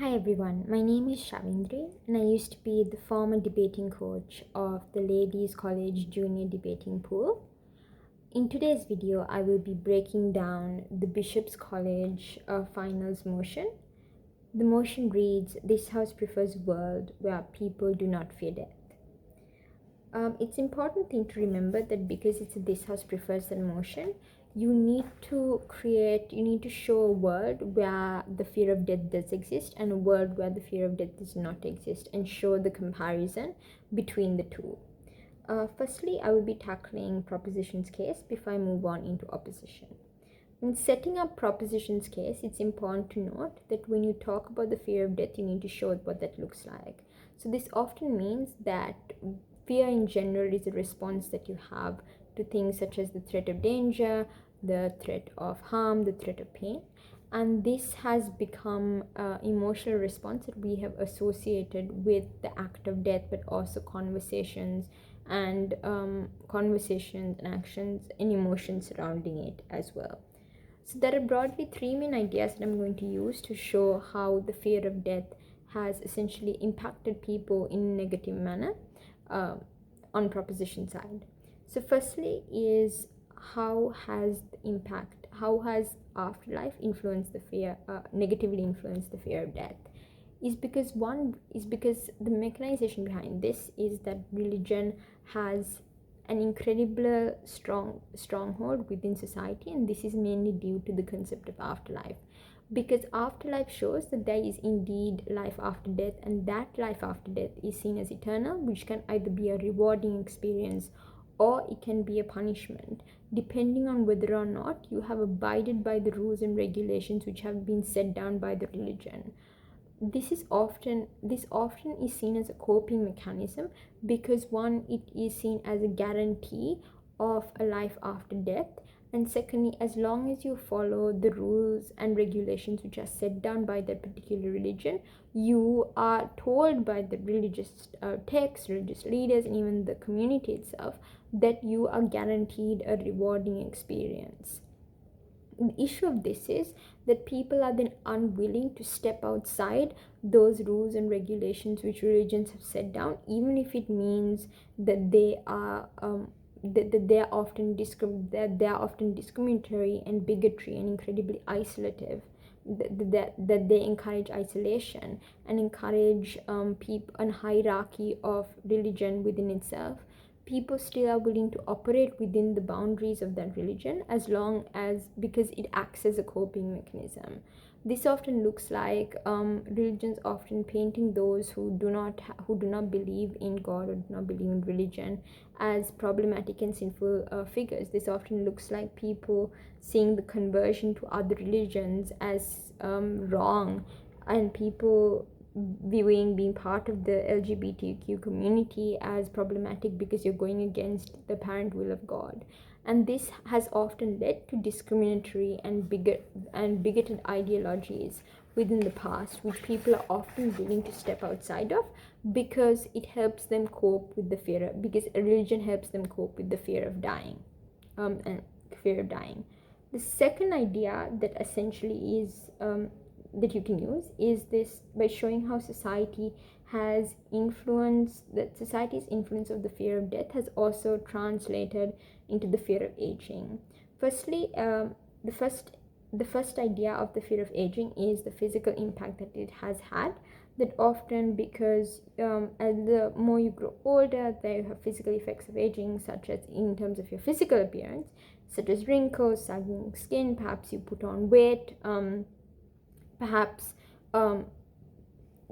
Hi everyone, my name is Shavindi and I used to be the former debating coach of the Ladies College Junior Debating Pool. In today's video, I will be breaking down the Bishop's College finals motion. The motion reads, "This house prefers a world where people do not fear death." It's important thing to remember that because it's this house prefers that motion, you need to show a world where the fear of death does exist and a world where the fear of death does not exist, and show the comparison between the two. Firstly, I will be tackling proposition's case before I move on into opposition. In setting up proposition's case, it's important to note that when you talk about the fear of death, you need to show what that looks like. So this often means that fear in general is a response that you have to things such as the threat of danger, the threat of harm, the threat of pain. And this has become an emotional response that we have associated with the act of death, but also conversations and actions and emotions surrounding it as well. So there are broadly three main ideas that I'm going to use to show how the fear of death has essentially impacted people in a negative manner on proposition side. So firstly is how has afterlife influenced the fear, negatively influenced the fear of death? Is because the mechanization behind this is that religion has an incredible stronghold within society, and this is mainly due to the concept of afterlife, because afterlife shows that there is indeed life after death, and that life after death is seen as eternal, which can either be a rewarding experience or it can be a punishment, depending on whether or not you have abided by the rules and regulations which have been set down by the religion. This often is seen as a coping mechanism, because one, it is seen as a guarantee of a life after death, and secondly, as long as you follow the rules and regulations which are set down by that particular religion, you are told by the religious texts, religious leaders, and even the community itself, that you are guaranteed a rewarding experience. The issue of this is that people are then unwilling to step outside those rules and regulations which religions have set down, even if it means that they are that they are often discriminatory and bigotry and incredibly isolative. That they encourage isolation and encourage a hierarchy of religion within itself. People still are willing to operate within the boundaries of that religion, as long as, because it acts as a coping mechanism. This often looks like religions often painting those who do not believe in God or do not believe in religion as problematic and sinful figures. This often looks like people seeing the conversion to other religions as wrong, and people viewing being part of the LGBTQ community as problematic because you're going against the apparent will of God. And this has often led to discriminatory and bigoted ideologies within the past, which people are often willing to step outside of, because it helps them cope with the fear, because religion helps them cope with the fear of dying. The second idea that essentially is that you can use is this, by showing how society's influence of the fear of death has also translated into the fear of aging. Firstly, the first idea of the fear of aging is the physical impact that it has had. That often, because as the more you grow older, there have physical effects of aging, such as in terms of your physical appearance, such as wrinkles, sagging skin, perhaps you put on weight, perhaps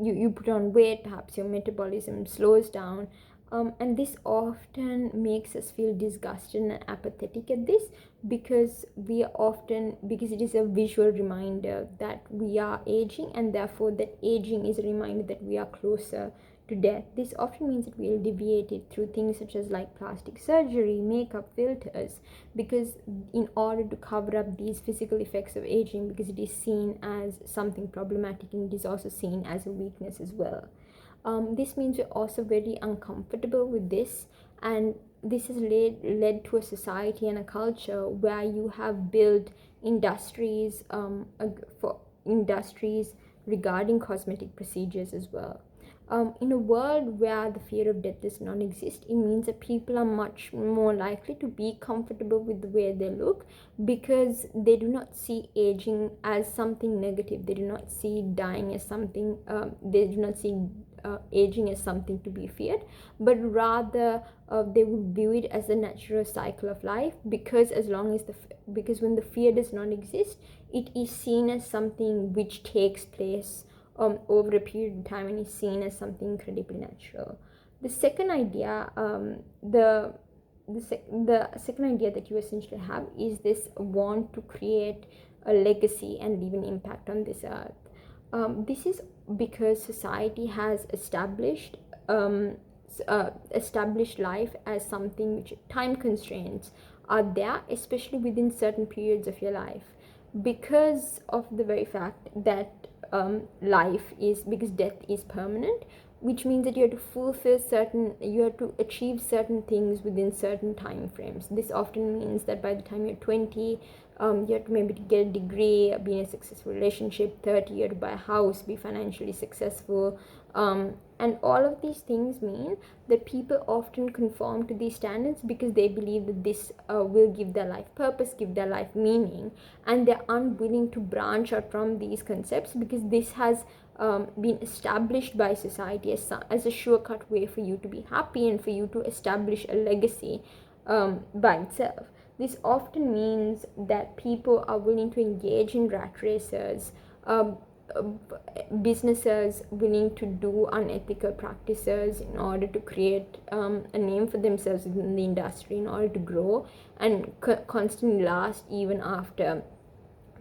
you put on weight, perhaps your metabolism slows down, and this often makes us feel disgusted and apathetic at this, because it is a visual reminder that we are aging, and therefore that aging is a reminder that we are closer to death. This often means that we will deviate it through things such as like plastic surgery, makeup, filters, because in order to cover up these physical effects of aging, because it is seen as something problematic, and it is also seen as a weakness as well. This means we're also very uncomfortable with this, and this has led to a society and a culture where you have built industries regarding cosmetic procedures as well. In a world where the fear of death does not exist, it means that people are much more likely to be comfortable with the way they look, because they do not see aging as something negative. They do not see dying as something, they do not see aging as something to be feared, but rather they would view it as a natural cycle of life, because because when the fear does not exist, it is seen as something which takes place over a period of time, and is seen as something incredibly natural. The second idea, the second idea that you essentially have is this want to create a legacy and leave an impact on this earth. This is because society has established life as something which time constraints are there, especially within certain periods of your life, because of the very fact that because death is permanent, which means that you have to achieve certain things within certain time frames. This often means that by the time you're 20, you have to maybe get a degree, be in a successful relationship. 30, you have to buy a house, be financially successful, and all of these things mean that people often conform to these standards because they believe that this will give their life purpose, give their life meaning, and they're unwilling to branch out from these concepts because this has been established by society as a sure-cut way for you to be happy and for you to establish a legacy by itself. This often means that people are willing to engage in rat races, businesses willing to do unethical practices in order to create a name for themselves in the industry, in order to grow and constantly last even after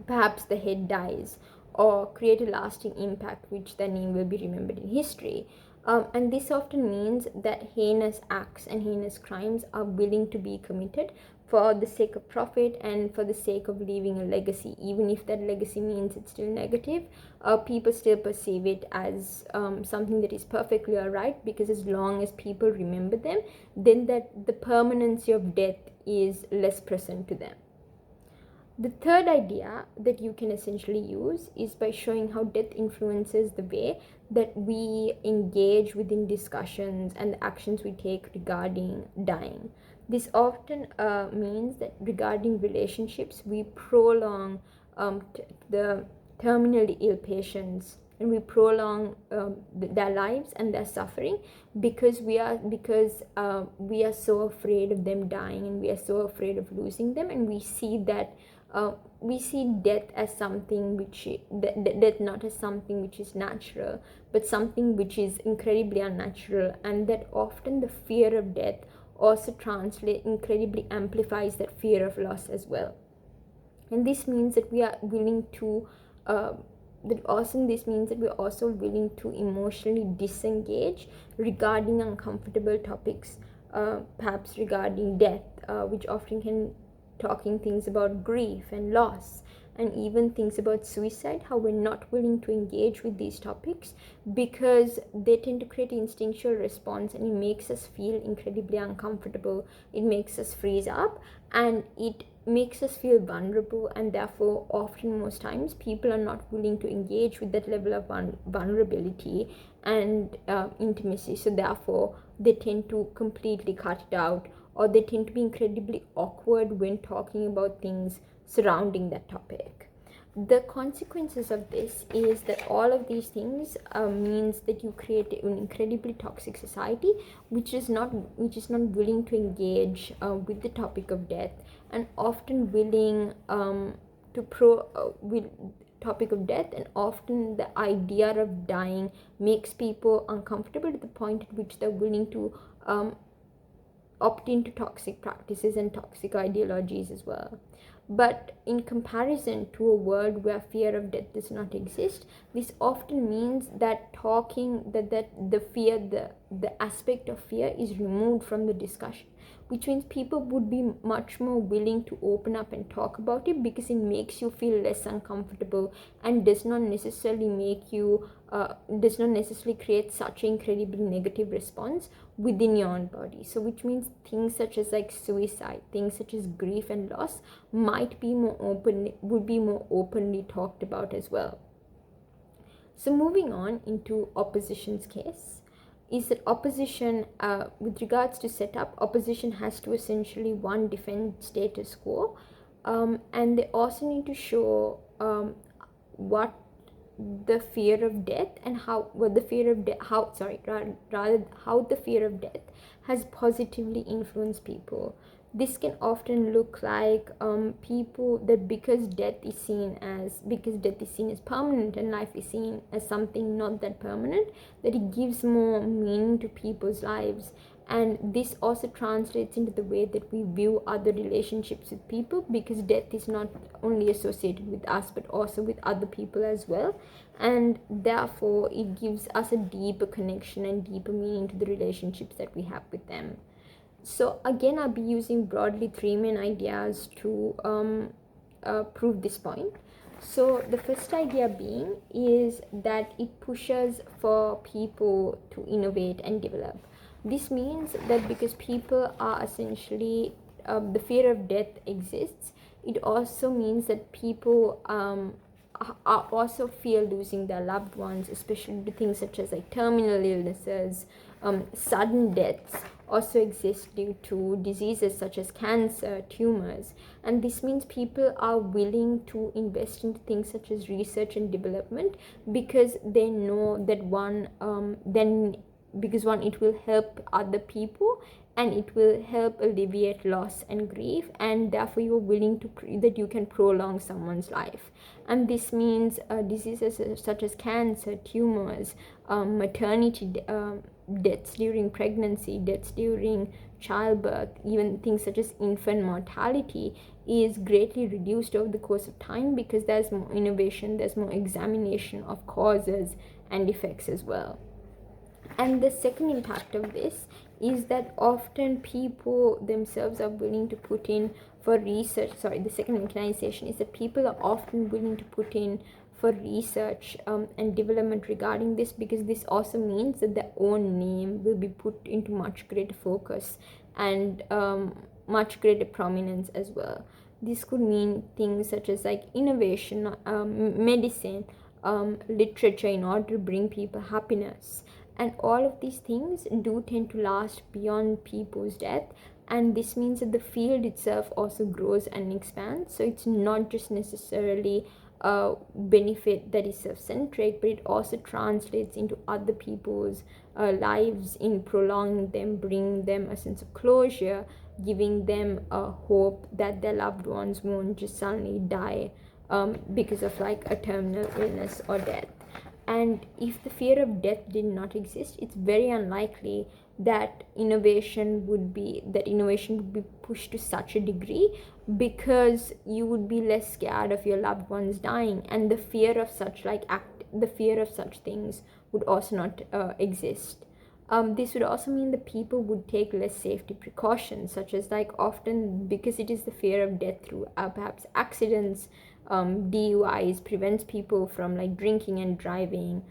perhaps the head dies, or create a lasting impact which their name will be remembered in history. And this often means that heinous acts and heinous crimes are willing to be committed for the sake of profit and for the sake of leaving a legacy. Even if that legacy means it's still negative, people still perceive it as something that is perfectly alright, because as long as people remember them, then that the permanency of death is less present to them. The third idea that you can essentially use is by showing how death influences the way that we engage within discussions and the actions we take regarding dying. This often means that regarding relationships, we prolong the terminally ill patients, and we prolong their lives and their suffering because we are so afraid of them dying, and we are so afraid of losing them, and we see that we see death as something death not as something which is natural, but something which is incredibly unnatural, and that often the fear of death also incredibly amplifies that fear of loss as well. And this means that we are willing to this means that we're also willing to emotionally disengage regarding uncomfortable topics, perhaps regarding death, which often can talking things about grief and loss, and even things about suicide, how we're not willing to engage with these topics because they tend to create an instinctual response, and it makes us feel incredibly uncomfortable. It makes us freeze up, and it makes us feel vulnerable, and therefore often most times people are not willing to engage with that level of vulnerability and intimacy. So therefore they tend to completely cut it out, or they tend to be incredibly awkward when talking about things surrounding that topic. The consequences of this is that all of these things means that you create an incredibly toxic society which is not willing to engage with the topic of death, and often willing with topic of death, and often the idea of dying makes people uncomfortable to the point at which they're willing to opt into toxic practices and toxic ideologies as well. But in comparison to a world where fear of death does not exist, this often means that the aspect of fear is removed from the discussion, which means people would be much more willing to open up and talk about it because it makes you feel less uncomfortable and does not necessarily create such an incredibly negative response within your own body. So which means things such as like suicide, things such as grief and loss would be more openly talked about as well. So moving on into opposition's case, is that opposition, with regards to setup, opposition has to essentially one, defend status quo, and they also need to show what the fear of death and how what the fear of death how sorry rather how the fear of death has positively influenced people. This can often look like people that because death is seen as permanent and life is seen as something not that permanent, that it gives more meaning to people's lives. And this also translates into the way that we view other relationships with people, because death is not only associated with us but also with other people as well, and therefore it gives us a deeper connection and deeper meaning to the relationships that we have with them. So again, I'll be using broadly three main ideas to prove this point. So the first idea being is that it pushes for people to innovate and develop. This means that because people are essentially, the fear of death exists, it also means that people are also fear losing their loved ones, especially the things such as like terminal illnesses, sudden deaths also exist due to diseases such as cancer, tumors, and this means people are willing to invest into things such as research and development, because they know that one, it will help other people and it will help alleviate loss and grief, and therefore you're willing to that you can prolong someone's life. And this means diseases such as cancer, tumors, maternity deaths during pregnancy, deaths during childbirth, even things such as infant mortality is greatly reduced over the course of time, because there's more innovation, there's more examination of causes and effects as well. And the second impact of this is that often people themselves are willing to put in for research. The second inclination is that people are often willing to put in for research and development regarding this, because this also means that their own name will be put into much greater focus and much greater prominence as well. This could mean things such as like innovation, medicine, literature, in order to bring people happiness. And all of these things do tend to last beyond people's death, and this means that the field itself also grows and expands. So it's not just necessarily a benefit that is self-centric, but it also translates into other people's lives in prolonging them, bringing them a sense of closure, giving them a hope that their loved ones won't just suddenly die because of like a terminal illness or death. And if the fear of death did not exist, it's very unlikely that innovation would be pushed to such a degree, because you would be less scared of your loved ones dying, and the fear of such things would also not exist. This would also mean that people would take less safety precautions, such as like often because it is the fear of death through perhaps accidents, DUIs prevents people from like drinking and driving.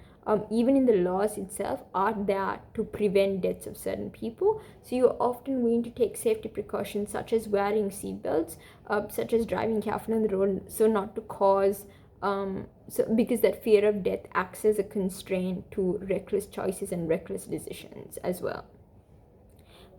Even in the laws itself are there to prevent deaths of certain people. So you're often willing to take safety precautions such as wearing seatbelts, such as driving carefully on the road, so not to cause because that fear of death acts as a constraint to reckless choices and reckless decisions as well.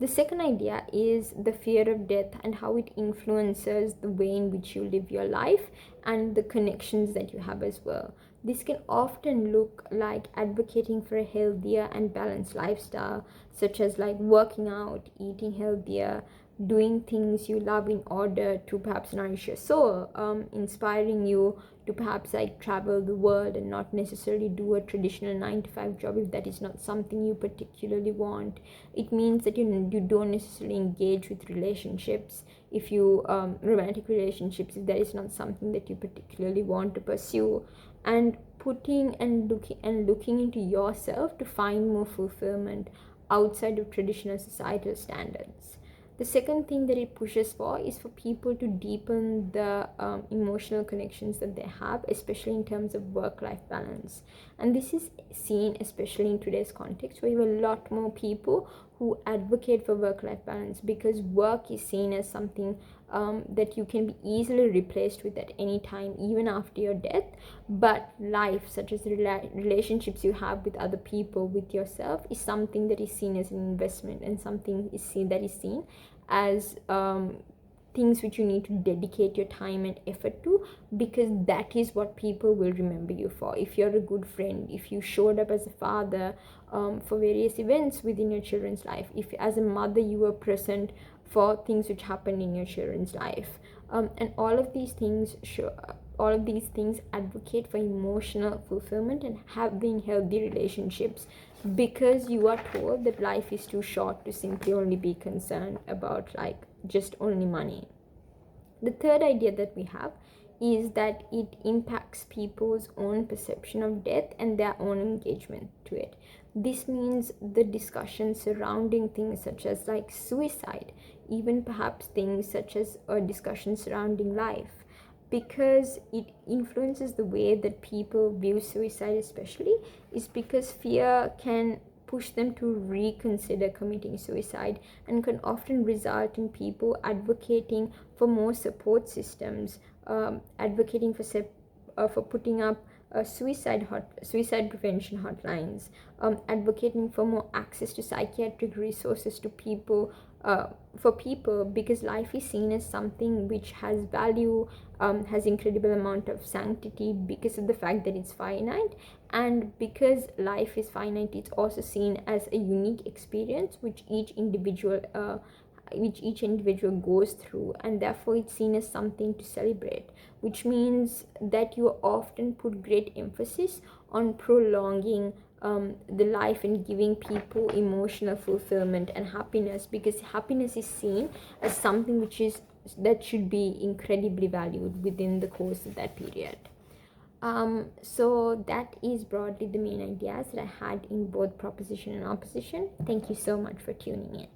The second idea is the fear of death and how it influences the way in which you live your life and the connections that you have as well. This can often look like advocating for a healthier and balanced lifestyle, such as like working out, eating healthier, doing things you love in order to perhaps nourish your soul, inspiring you to perhaps like travel the world and not necessarily do a traditional 9-to-5 job if that is not something you particularly want. It means that you don't necessarily engage with relationships, if you romantic relationships, if that is not something that you particularly want to pursue, and looking into yourself to find more fulfillment outside of traditional societal standards. The second thing that it pushes for is for people to deepen the emotional connections that they have, especially in terms of work-life balance. And this is seen, especially in today's context, where you have a lot more people who advocate for work-life balance, because work is seen as something that you can be easily replaced with at any time, even after your death. But life, such as relationships you have with other people, with yourself, is something that is seen as an investment, and something is seen as things which you need to dedicate your time and effort to, because that is what people will remember you for. If you're a good friend, if you showed up as a father for various events within your children's life, if as a mother you were present for things which happened in your children's life, and all of these things advocate for emotional fulfillment and having healthy relationships, because you are told that life is too short to simply only be concerned about like just only money. The third idea that we have is that it impacts people's own perception of death and their own engagement to it. This means the discussion surrounding things such as like suicide, even perhaps things such as a discussion surrounding life, because it influences the way that people view suicide, especially, is because fear can push them to reconsider committing suicide, and can often result in people advocating for more support systems, advocating for putting up suicide prevention hotlines, advocating for more access to psychiatric resources to people, for people, because life is seen as something which has value, has incredible amount of sanctity, because of the fact that it's finite. And because life is finite, it's also seen as a unique experience which each individual goes through, and therefore it's seen as something to celebrate, which means that you often put great emphasis on prolonging the life and giving people emotional fulfillment and happiness, because happiness is seen as something that should be incredibly valued within the course of that period. So that is broadly the main ideas that I had in both proposition and opposition. Thank you so much for tuning in.